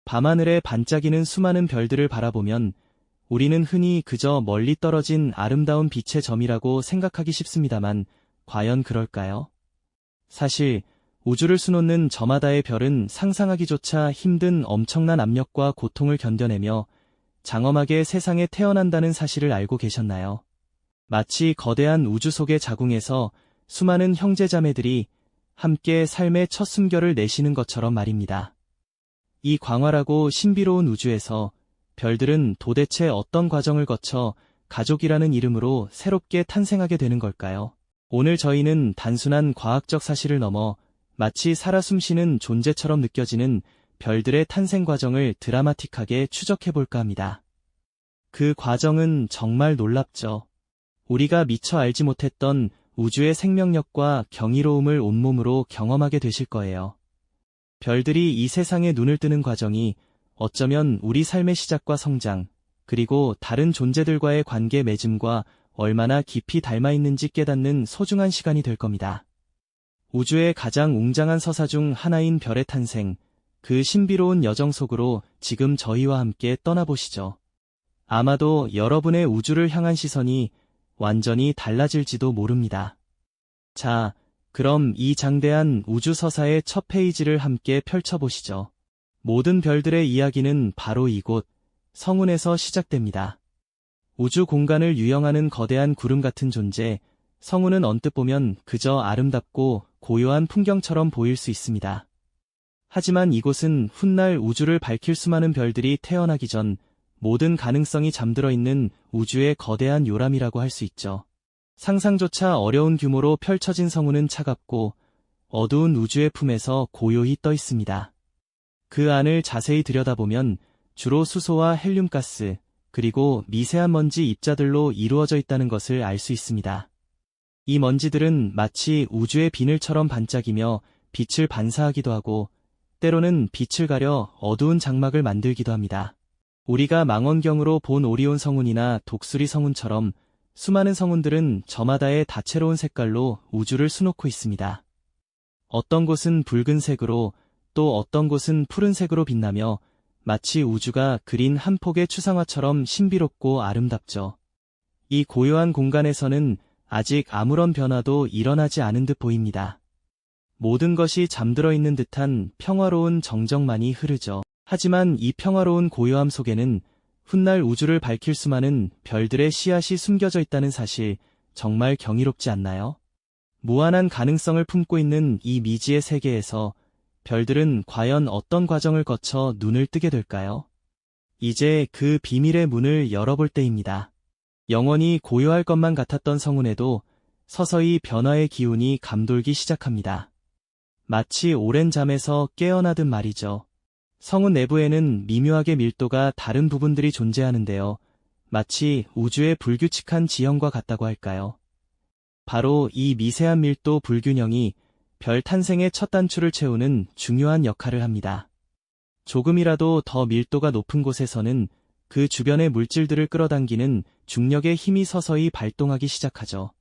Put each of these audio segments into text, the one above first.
밤하늘에 반짝이는 수많은 별들을 바라보면 우리는 흔히 그저 멀리 떨어진 아름다운 빛의 점이라고 생각하기 쉽습니다만 과연 그럴까요? 사실 우주를 수놓는 저마다의 별은 상상하기조차 힘든 엄청난 압력과 고통을 견뎌내며 장엄하게 세상에 태어난다는 사실을 알고 계셨나요? 마치 거대한 우주 속의 자궁에서 수많은 형제자매들이 함께 삶의 첫 숨결을 내쉬는 것처럼 말입니다. 이 광활하고 신비로운 우주에서 별들은 도대체 어떤 과정을 거쳐 가족이라는 이름으로 새롭게 탄생하게 되는 걸까요? 오늘 저희는 단순한 과학적 사실을 넘어 마치 살아 숨쉬는 존재처럼 느껴지는 별들의 탄생 과정을 드라마틱하게 추적해볼까 합니다. 그 과정은 정말 놀랍죠. 우리가 미처 알지 못했던 우주의 생명력과 경이로움을 온몸으로 경험하게 되실 거예요. 별들이 이 세상에 눈을 뜨는 과정이 어쩌면 우리 삶의 시작과 성장, 그리고 다른 존재들과의 관계 맺음과 얼마나 깊이 닮아 있는지 깨닫는 소중한 시간이 될 겁니다. 우주의 가장 웅장한 서사 중 하나인 별의 탄생, 그 신비로운 여정 속으로 지금 저희와 함께 떠나보시죠. 아마도 여러분의 우주를 향한 시선이 완전히 달라질지도 모릅니다. 자, 그럼 이 장대한 우주 서사의 첫 페이지를 함께 펼쳐보시죠. 모든 별들의 이야기는 바로 이곳, 성운에서 시작됩니다. 우주 공간을 유영하는 거대한 구름 같은 존재, 성운은 언뜻 보면 그저 아름답고 고요한 풍경처럼 보일 수 있습니다. 하지만 이곳은 훗날 우주를 밝힐 수많은 별들이 태어나기 전 모든 가능성이 잠들어 있는 우주의 거대한 요람이라고 할 수 있죠. 상상조차 어려운 규모로 펼쳐진 성운은 차갑고 어두운 우주의 품에서 고요히 떠 있습니다. 그 안을 자세히 들여다보면 주로 수소와 헬륨가스, 그리고 미세한 먼지 입자들로 이루어져 있다는 것을 알 수 있습니다. 이 먼지들은 마치 우주의 비늘처럼 반짝이며 빛을 반사하기도 하고 때로는 빛을 가려 어두운 장막을 만들기도 합니다. 우리가 망원경으로 본 오리온 성운이나 독수리 성운처럼 수많은 성운들은 저마다의 다채로운 색깔로 우주를 수놓고 있습니다. 어떤 곳은 붉은색으로 또 어떤 곳은 푸른색으로 빛나며 마치 우주가 그린 한 폭의 추상화처럼 신비롭고 아름답죠. 이 고요한 공간에서는 아직 아무런 변화도 일어나지 않은 듯 보입니다. 모든 것이 잠들어 있는 듯한 평화로운 정적만이 흐르죠. 하지만 이 평화로운 고요함 속에는 훗날 우주를 밝힐 수많은 별들의 씨앗이 숨겨져 있다는 사실, 정말 경이롭지 않나요? 무한한 가능성을 품고 있는 이 미지의 세계에서 별들은 과연 어떤 과정을 거쳐 눈을 뜨게 될까요? 이제 그 비밀의 문을 열어볼 때입니다. 영원히 고요할 것만 같았던 성운에도 서서히 변화의 기운이 감돌기 시작합니다. 마치 오랜 잠에서 깨어나듯 말이죠. 성운 내부에는 미묘하게 밀도가 다른 부분들이 존재하는데요. 마치 우주의 불규칙한 지형과 같다고 할까요? 바로 이 미세한 밀도 불균형이 별 탄생의 첫 단추를 채우는 중요한 역할을 합니다. 조금이라도 더 밀도가 높은 곳에서는 그 주변의 물질들을 끌어당기는 중력의 힘이 서서히 발동하기 시작하죠.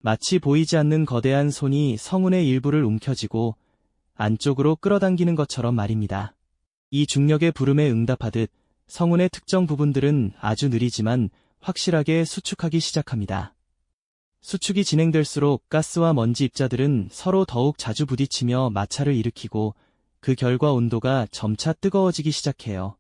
마치 보이지 않는 거대한 손이 성운의 일부를 움켜쥐고 안쪽으로 끌어당기는 것처럼 말입니다. 이 중력의 부름에 응답하듯 성운의 특정 부분들은 아주 느리지만 확실하게 수축하기 시작합니다. 수축이 진행될수록 가스와 먼지 입자들은 서로 더욱 자주 부딪히며 마찰을 일으키고 그 결과 온도가 점차 뜨거워지기 시작해요.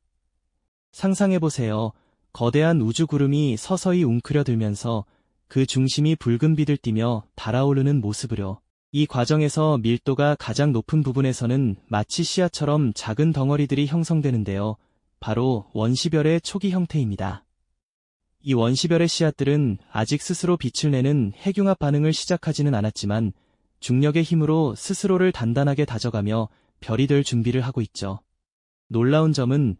상상해보세요. 거대한 우주 구름이 서서히 웅크려들면서 그 중심이 붉은 빛을 띠며 달아오르는 모습으로. 이 과정에서 밀도가 가장 높은 부분에서는 마치 씨앗처럼 작은 덩어리들이 형성되는데요. 바로 원시별의 초기 형태입니다. 이 원시별의 씨앗들은 아직 스스로 빛을 내는 핵융합 반응을 시작하지는 않았지만 중력의 힘으로 스스로를 단단하게 다져가며 별이 될 준비를 하고 있죠. 놀라운 점은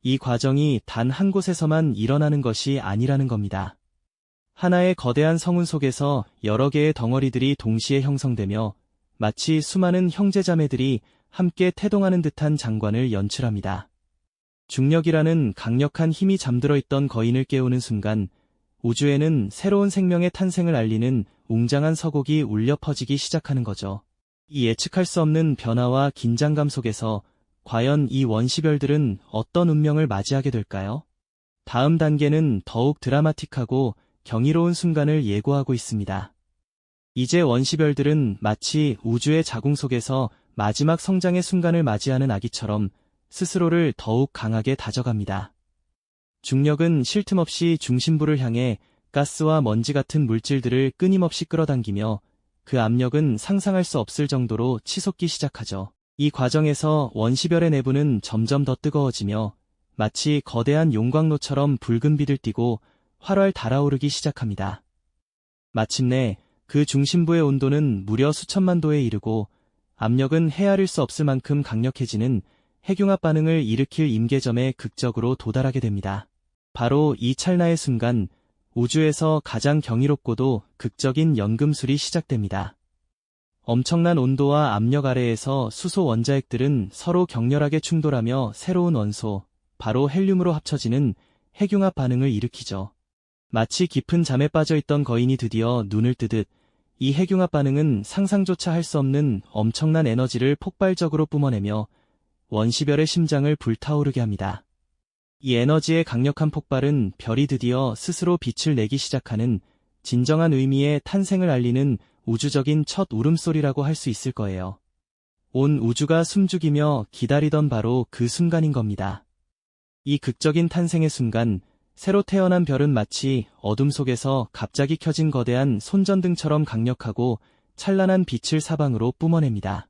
이 과정이 단 한 곳에서만 일어나는 것이 아니라는 겁니다. 하나의 거대한 성운 속에서 여러 개의 덩어리들이 동시에 형성되며 마치 수많은 형제자매들이 함께 태동하는 듯한 장관을 연출합니다. 중력이라는 강력한 힘이 잠들어 있던 거인을 깨우는 순간 우주에는 새로운 생명의 탄생을 알리는 웅장한 서곡이 울려 퍼지기 시작하는 거죠. 이 예측할 수 없는 변화와 긴장감 속에서 과연 이 원시별들은 어떤 운명을 맞이하게 될까요? 다음 단계는 더욱 드라마틱하고 경이로운 순간을 예고하고 있습니다. 이제 원시별들은 마치 우주의 자궁 속에서 마지막 성장의 순간을 맞이하는 아기처럼 스스로를 더욱 강하게 다져갑니다. 중력은 쉴 틈 없이 중심부를 향해 가스와 먼지 같은 물질들을 끊임없이 끌어당기며 그 압력은 상상할 수 없을 정도로 치솟기 시작하죠. 이 과정에서 원시별의 내부는 점점 더 뜨거워지며 마치 거대한 용광로처럼 붉은 빛을 띠고 활활 달아오르기 시작합니다. 마침내 그 중심부의 온도는 무려 수천만 도에 이르고 압력은 헤아릴 수 없을 만큼 강력해지는 핵융합 반응을 일으킬 임계점에 극적으로 도달하게 됩니다. 바로 이 찰나의 순간 우주에서 가장 경이롭고도 극적인 연금술이 시작됩니다. 엄청난 온도와 압력 아래에서 수소 원자핵들은 서로 격렬하게 충돌하며 새로운 원소, 바로 헬륨으로 합쳐지는 핵융합 반응을 일으키죠. 마치 깊은 잠에 빠져있던 거인이 드디어 눈을 뜨듯 이 핵융합 반응은 상상조차 할 수 없는 엄청난 에너지를 폭발적으로 뿜어내며 원시별의 심장을 불타오르게 합니다. 이 에너지의 강력한 폭발은 별이 드디어 스스로 빛을 내기 시작하는 진정한 의미의 탄생을 알리는 우주적인 첫 울음소리라고 할 수 있을 거예요. 온 우주가 숨죽이며 기다리던 바로 그 순간인 겁니다. 이 극적인 탄생의 순간, 새로 태어난 별은 마치 어둠 속에서 갑자기 켜진 거대한 손전등처럼 강력하고 찬란한 빛을 사방으로 뿜어냅니다.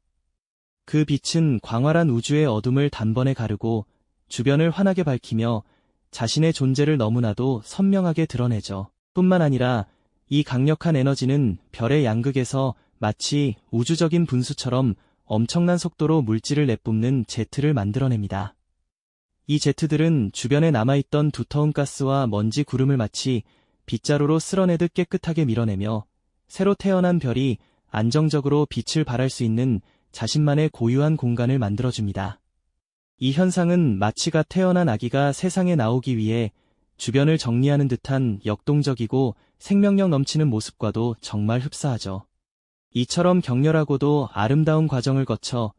그 빛은 광활한 우주의 어둠을 단번에 가르고 주변을 환하게 밝히며 자신의 존재를 너무나도 선명하게 드러내죠. 뿐만 아니라 이 강력한 에너지는 별의 양극에서 마치 우주적인 분수처럼 엄청난 속도로 물질을 내뿜는 제트를 만들어냅니다. 이 제트들은 주변에 남아있던 두터운 가스와 먼지 구름을 마치 빗자루로 쓸어내듯 깨끗하게 밀어내며 새로 태어난 별이 안정적으로 빛을 발할 수 있는 자신만의 고유한 공간을 만들어줍니다. 이 현상은 마치 갓 태어난 아기가 세상에 나오기 위해 주변을 정리하는 듯한 역동적이고 생명력 넘치는 모습과도 정말 흡사하죠. 이처럼 격렬하고도 아름다운 과정을 거쳐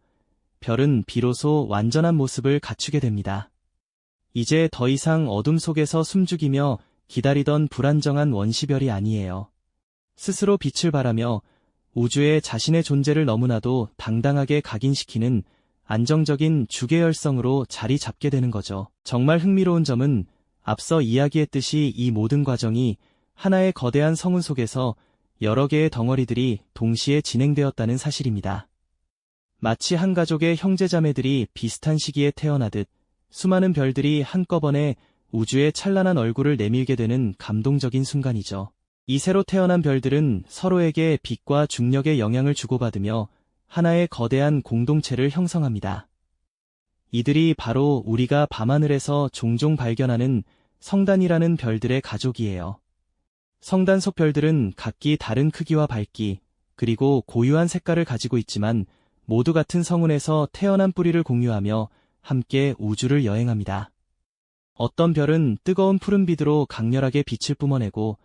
별은 비로소 완전한 모습을 갖추게 됩니다. 이제 더 이상 어둠 속에서 숨죽이며 기다리던 불안정한 원시별이 아니에요. 스스로 빛을 발하며 우주에 자신의 존재를 너무나도 당당하게 각인시키는 안정적인 주계열성으로 자리 잡게 되는 거죠. 정말 흥미로운 점은 앞서 이야기했듯이 이 모든 과정이 하나의 거대한 성운 속에서 여러 개의 덩어리들이 동시에 진행되었다는 사실입니다. 마치 한 가족의 형제자매들이 비슷한 시기에 태어나듯 수많은 별들이 한꺼번에 우주의 찬란한 얼굴을 내밀게 되는 감동적인 순간이죠. 이 새로 태어난 별들은 서로에게 빛과 중력의 영향을 주고받으며 하나의 거대한 공동체를 형성합니다. 이들이 바로 우리가 밤하늘에서 종종 발견하는 성단이라는 별들의 가족이에요. 성단 속 별들은 각기 다른 크기와 밝기, 그리고 고유한 색깔을 가지고 있지만 모두 같은 성운에서 태어난 뿌리를 공유하며 함께 우주를 여행합니다. 어떤 별은 뜨거운 푸른빛으로 강렬하게 빛을 뿜어내고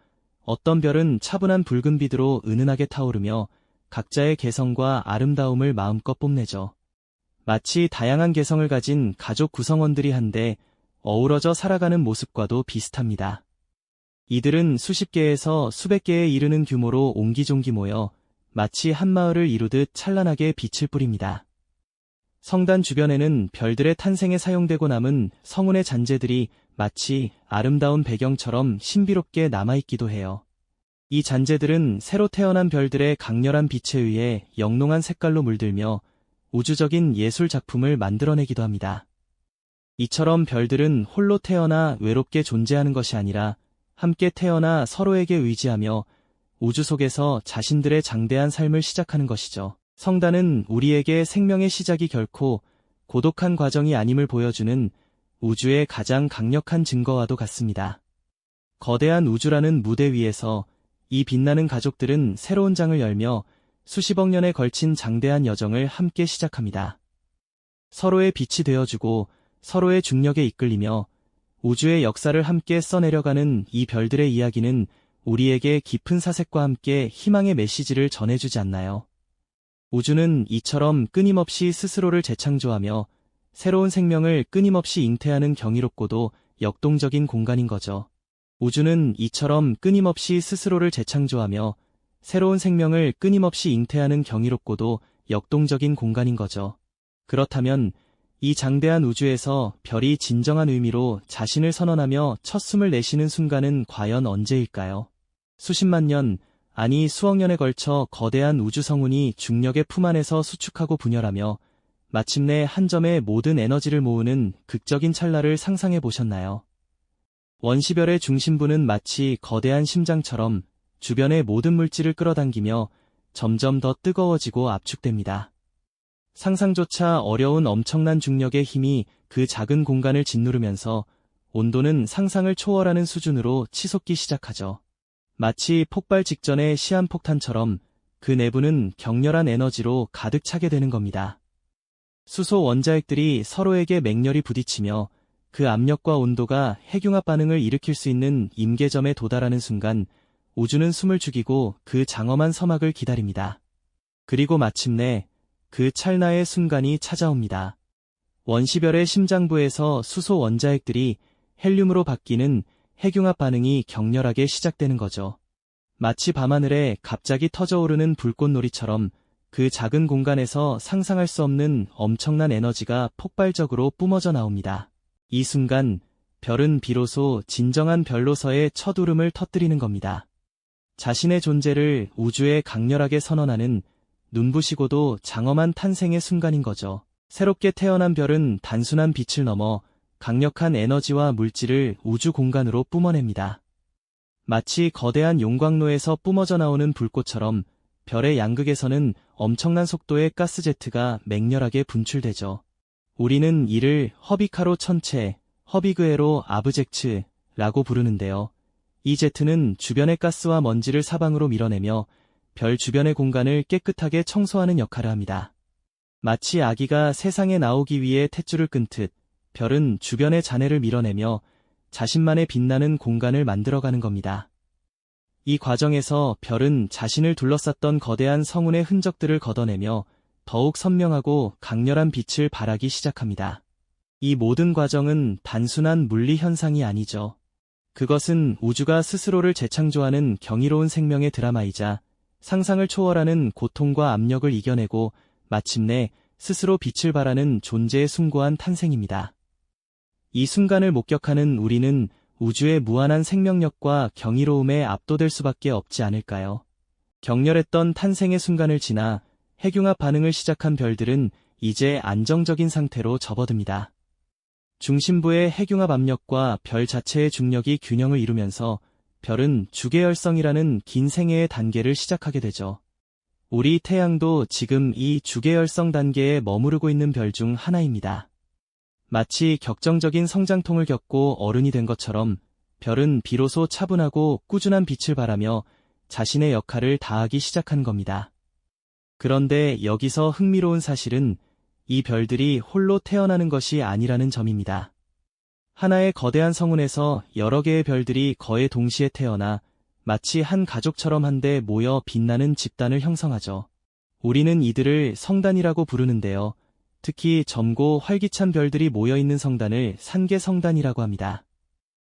어떤 별은 차분한 붉은빛으로 은은하게 타오르며 각자의 개성과 아름다움을 마음껏 뽐내죠. 마치 다양한 개성을 가진 가족 구성원들이 한데 어우러져 살아가는 모습과도 비슷합니다. 이들은 수십 개에서 수백 개에 이르는 규모로 옹기종기 모여 마치 한 마을을 이루듯 찬란하게 빛을 뿌립니다. 성단 주변에는 별들의 탄생에 사용되고 남은 성운의 잔재들이 마치 아름다운 배경처럼 신비롭게 남아있기도 해요. 이 잔재들은 새로 태어난 별들의 강렬한 빛에 의해 영롱한 색깔로 물들며 우주적인 예술 작품을 만들어내기도 합니다. 이처럼 별들은 홀로 태어나 외롭게 존재하는 것이 아니라 함께 태어나 서로에게 의지하며 우주 속에서 자신들의 장대한 삶을 시작하는 것이죠. 성단은 우리에게 생명의 시작이 결코 고독한 과정이 아님을 보여주는 우주의 가장 강력한 증거와도 같습니다. 거대한 우주라는 무대 위에서 이 빛나는 가족들은 새로운 장을 열며 수십억 년에 걸친 장대한 여정을 함께 시작합니다. 서로의 빛이 되어주고 서로의 중력에 이끌리며 우주의 역사를 함께 써내려가는 이 별들의 이야기는 우리에게 깊은 사색과 함께 희망의 메시지를 전해주지 않나요? 우주는 이처럼 끊임없이 스스로를 재창조하며 새로운 생명을 끊임없이 잉태하는 경이롭고도 역동적인 공간인 거죠. 우주는 이처럼 끊임없이 스스로를 재창조하며 새로운 생명을 끊임없이 잉태하는 경이롭고도 역동적인 공간인 거죠. 그렇다면 이 장대한 우주에서 별이 진정한 의미로 자신을 선언하며 첫 숨을 내쉬는 순간은 과연 언제일까요? 수십만 년, 아니 수억 년에 걸쳐 거대한 우주 성운이 중력의 품 안에서 수축하고 분열하며 마침내 한 점의 모든 에너지를 모으는 극적인 찰나를 상상해 보셨나요? 원시별의 중심부는 마치 거대한 심장처럼 주변의 모든 물질을 끌어당기며 점점 더 뜨거워지고 압축됩니다. 상상조차 어려운 엄청난 중력의 힘이 그 작은 공간을 짓누르면서 온도는 상상을 초월하는 수준으로 치솟기 시작하죠. 마치 폭발 직전의 시한폭탄처럼 그 내부는 격렬한 에너지로 가득 차게 되는 겁니다. 수소 원자핵들이 서로에게 맹렬히 부딪히며 그 압력과 온도가 핵융합 반응을 일으킬 수 있는 임계점에 도달하는 순간 우주는 숨을 죽이고 그 장엄한 서막을 기다립니다. 그리고 마침내 그 찰나의 순간이 찾아옵니다. 원시별의 심장부에서 수소 원자핵들이 헬륨으로 바뀌는 핵융합 반응이 격렬하게 시작되는 거죠. 마치 밤하늘에 갑자기 터져오르는 불꽃놀이처럼 그 작은 공간에서 상상할 수 없는 엄청난 에너지가 폭발적으로 뿜어져 나옵니다. 이 순간 별은 비로소 진정한 별로서의 첫 울음을 터뜨리는 겁니다. 자신의 존재를 우주에 강렬하게 선언하는 눈부시고도 장엄한 탄생의 순간인 거죠. 새롭게 태어난 별은 단순한 빛을 넘어 강력한 에너지와 물질을 우주 공간으로 뿜어냅니다. 마치 거대한 용광로에서 뿜어져 나오는 불꽃처럼 별의 양극에서는 엄청난 속도의 가스제트가 맹렬하게 분출되죠. 우리는 이를 허비카로 천체, 허비그에로 아브젝츠라고 부르는데요. 이 제트는 주변의 가스와 먼지를 사방으로 밀어내며 별 주변의 공간을 깨끗하게 청소하는 역할을 합니다. 마치 아기가 세상에 나오기 위해 탯줄을 끊듯 별은 주변의 잔해를 밀어내며 자신만의 빛나는 공간을 만들어가는 겁니다. 이 과정에서 별은 자신을 둘러쌌던 거대한 성운의 흔적들을 걷어내며 더욱 선명하고 강렬한 빛을 발하기 시작합니다. 이 모든 과정은 단순한 물리 현상이 아니죠. 그것은 우주가 스스로를 재창조하는 경이로운 생명의 드라마이자 상상을 초월하는 고통과 압력을 이겨내고 마침내 스스로 빛을 발하는 존재의 숭고한 탄생입니다. 이 순간을 목격하는 우리는 우주의 무한한 생명력과 경이로움에 압도될 수밖에 없지 않을까요? 격렬했던 탄생의 순간을 지나 핵융합 반응을 시작한 별들은 이제 안정적인 상태로 접어듭니다. 중심부의 핵융합 압력과 별 자체의 중력이 균형을 이루면서 별은 주계열성이라는 긴 생애의 단계를 시작하게 되죠. 우리 태양도 지금 이 주계열성 단계에 머무르고 있는 별 중 하나입니다. 마치 격정적인 성장통을 겪고 어른이 된 것처럼 별은 비로소 차분하고 꾸준한 빛을 발하며 자신의 역할을 다하기 시작한 겁니다. 그런데 여기서 흥미로운 사실은 이 별들이 홀로 태어나는 것이 아니라는 점입니다. 하나의 거대한 성운에서 여러 개의 별들이 거의 동시에 태어나 마치 한 가족처럼 한데 모여 빛나는 집단을 형성하죠. 우리는 이들을 성단이라고 부르는데요. 특히 젊고 활기찬 별들이 모여있는 성단을 산계성단이라고 합니다.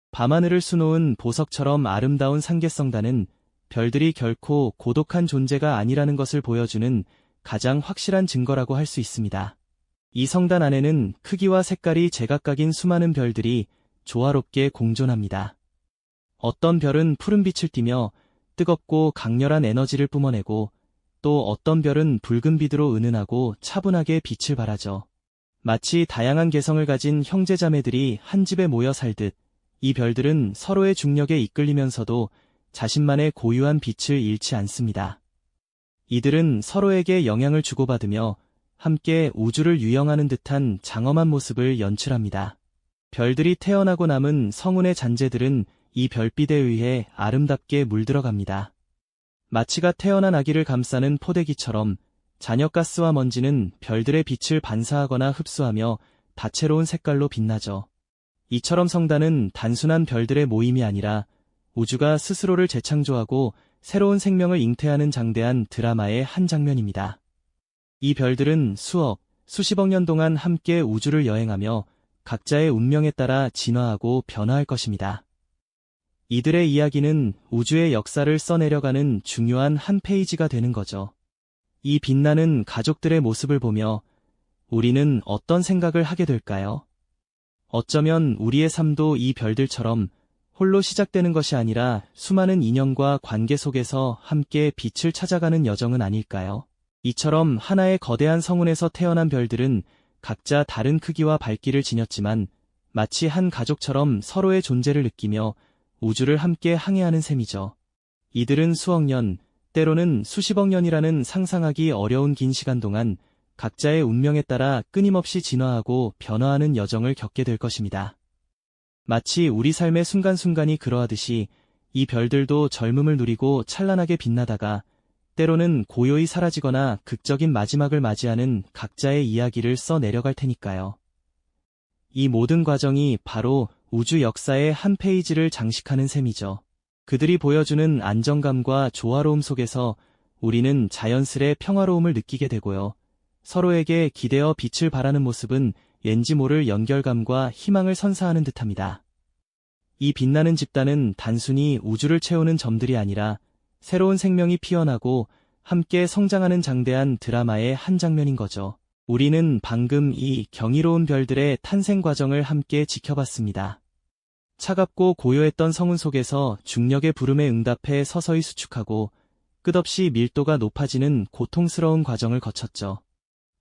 밤하늘을 수놓은 보석처럼 아름다운 산계성단은 별들이 결코 고독한 존재가 아니라는 것을 보여주는 가장 확실한 증거라고 할 수 있습니다. 이 성단 안에는 크기와 색깔이 제각각인 수많은 별들이 조화롭게 공존합니다. 어떤 별은 푸른빛을 띠며 뜨겁고 강렬한 에너지를 뿜어내고 또 어떤 별은 붉은 빛으로 은은하고 차분하게 빛을 발하죠. 마치 다양한 개성을 가진 형제자매들이 한 집에 모여 살듯 이 별들은 서로의 중력에 이끌리면서도 자신만의 고유한 빛을 잃지 않습니다. 이들은 서로에게 영향을 주고받으며 함께 우주를 유영하는 듯한 장엄한 모습을 연출합니다. 별들이 태어나고 남은 성운의 잔재들은 이 별빛에 의해 아름답게 물들어갑니다. 마치가 태어난 아기를 감싸는 포대기처럼 잔여가스와 먼지는 별들의 빛을 반사하거나 흡수하며 다채로운 색깔로 빛나죠. 이처럼 성단은 단순한 별들의 모임이 아니라 우주가 스스로를 재창조하고 새로운 생명을 잉태하는 장대한 드라마의 한 장면입니다. 이 별들은 수억, 수십억 년 동안 함께 우주를 여행하며 각자의 운명에 따라 진화하고 변화할 것입니다. 이들의 이야기는 우주의 역사를 써내려가는 중요한 한 페이지가 되는 거죠. 이 빛나는 가족들의 모습을 보며 우리는 어떤 생각을 하게 될까요? 어쩌면 우리의 삶도 이 별들처럼 홀로 시작되는 것이 아니라 수많은 인연과 관계 속에서 함께 빛을 찾아가는 여정은 아닐까요? 이처럼 하나의 거대한 성운에서 태어난 별들은 각자 다른 크기와 밝기를 지녔지만 마치 한 가족처럼 서로의 존재를 느끼며 우주를 함께 항해하는 셈이죠. 이들은 수억 년, 때로는 수십억 년이라는 상상하기 어려운 긴 시간 동안 각자의 운명에 따라 끊임없이 진화하고 변화하는 여정을 겪게 될 것입니다. 마치 우리 삶의 순간순간이 그러하듯이 이 별들도 젊음을 누리고 찬란하게 빛나다가 때로는 고요히 사라지거나 극적인 마지막을 맞이하는 각자의 이야기를 써 내려갈 테니까요. 이 모든 과정이 바로 우주 역사의 한 페이지를 장식하는 셈이죠. 그들이 보여주는 안정감과 조화로움 속에서 우리는 자연스레 평화로움을 느끼게 되고요. 서로에게 기대어 빛을 발하는 모습은 왠지 모를 연결감과 희망을 선사하는 듯합니다. 이 빛나는 집단은 단순히 우주를 채우는 점들이 아니라 새로운 생명이 피어나고 함께 성장하는 장대한 드라마의 한 장면인 거죠. 우리는 방금 이 경이로운 별들의 탄생 과정을 함께 지켜봤습니다. 차갑고 고요했던 성운 속에서 중력의 부름에 응답해 서서히 수축하고 끝없이 밀도가 높아지는 고통스러운 과정을 거쳤죠.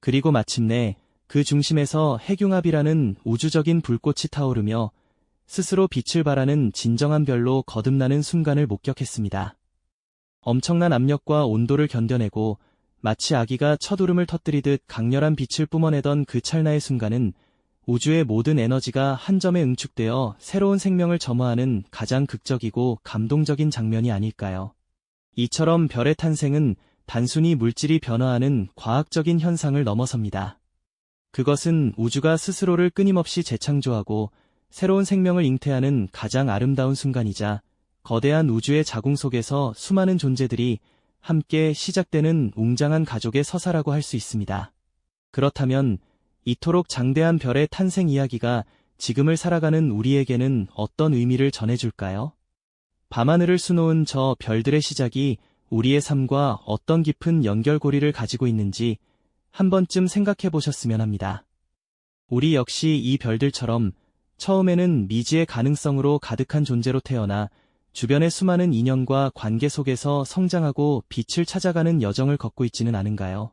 그리고 마침내 그 중심에서 핵융합이라는 우주적인 불꽃이 타오르며 스스로 빛을 발하는 진정한 별로 거듭나는 순간을 목격했습니다. 엄청난 압력과 온도를 견뎌내고 마치 아기가 첫 울음을 터뜨리듯 강렬한 빛을 뿜어내던 그 찰나의 순간은 우주의 모든 에너지가 한 점에 응축되어 새로운 생명을 점화하는 가장 극적이고 감동적인 장면이 아닐까요? 이처럼 별의 탄생은 단순히 물질이 변화하는 과학적인 현상을 넘어섭니다. 그것은 우주가 스스로를 끊임없이 재창조하고 새로운 생명을 잉태하는 가장 아름다운 순간이자 거대한 우주의 자궁 속에서 수많은 존재들이 함께 시작되는 웅장한 가족의 서사라고 할 수 있습니다. 그렇다면 이토록 장대한 별의 탄생 이야기가 지금을 살아가는 우리에게는 어떤 의미를 전해줄까요? 밤하늘을 수놓은 저 별들의 시작이 우리의 삶과 어떤 깊은 연결고리를 가지고 있는지 한 번쯤 생각해 보셨으면 합니다. 우리 역시 이 별들처럼 처음에는 미지의 가능성으로 가득한 존재로 태어나 주변의 수많은 인연과 관계 속에서 성장하고 빛을 찾아가는 여정을 걷고 있지는 않은가요?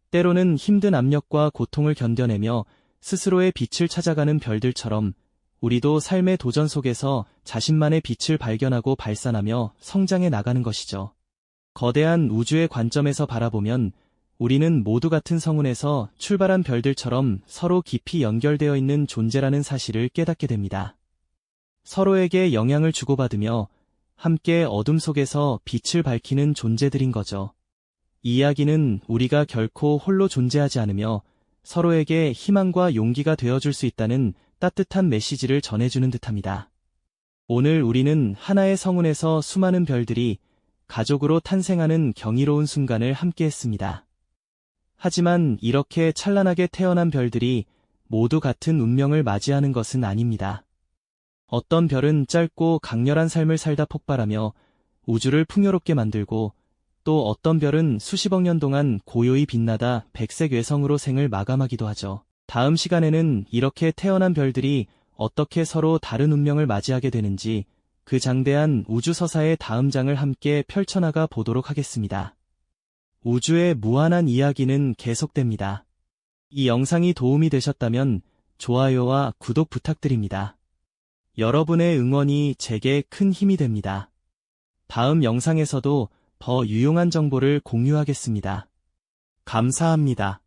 때로는 힘든 압력과 고통을 견뎌내며 스스로의 빛을 찾아가는 별들처럼 우리도 삶의 도전 속에서 자신만의 빛을 발견하고 발산하며 성장해 나가는 것이죠. 거대한 우주의 관점에서 바라보면 우리는 모두 같은 성운에서 출발한 별들처럼 서로 깊이 연결되어 있는 존재라는 사실을 깨닫게 됩니다. 서로에게 영향을 주고받으며 함께 어둠 속에서 빛을 밝히는 존재들인 거죠. 이 이야기는 우리가 결코 홀로 존재하지 않으며 서로에게 희망과 용기가 되어줄 수 있다는 따뜻한 메시지를 전해주는 듯합니다. 오늘 우리는 하나의 성운에서 수많은 별들이 가족으로 탄생하는 경이로운 순간을 함께했습니다. 하지만 이렇게 찬란하게 태어난 별들이 모두 같은 운명을 맞이하는 것은 아닙니다. 어떤 별은 짧고 강렬한 삶을 살다 폭발하며 우주를 풍요롭게 만들고 또 어떤 별은 수십억 년 동안 고요히 빛나다 백색 외성으로 생을 마감하기도 하죠. 다음 시간에는 이렇게 태어난 별들이 어떻게 서로 다른 운명을 맞이하게 되는지 그 장대한 우주서사의 다음 장을 함께 펼쳐나가 보도록 하겠습니다. 우주의 무한한 이야기는 계속됩니다. 이 영상이 도움이 되셨다면 좋아요와 구독 부탁드립니다. 여러분의 응원이 제게 큰 힘이 됩니다. 다음 영상에서도 더 유용한 정보를 공유하겠습니다. 감사합니다.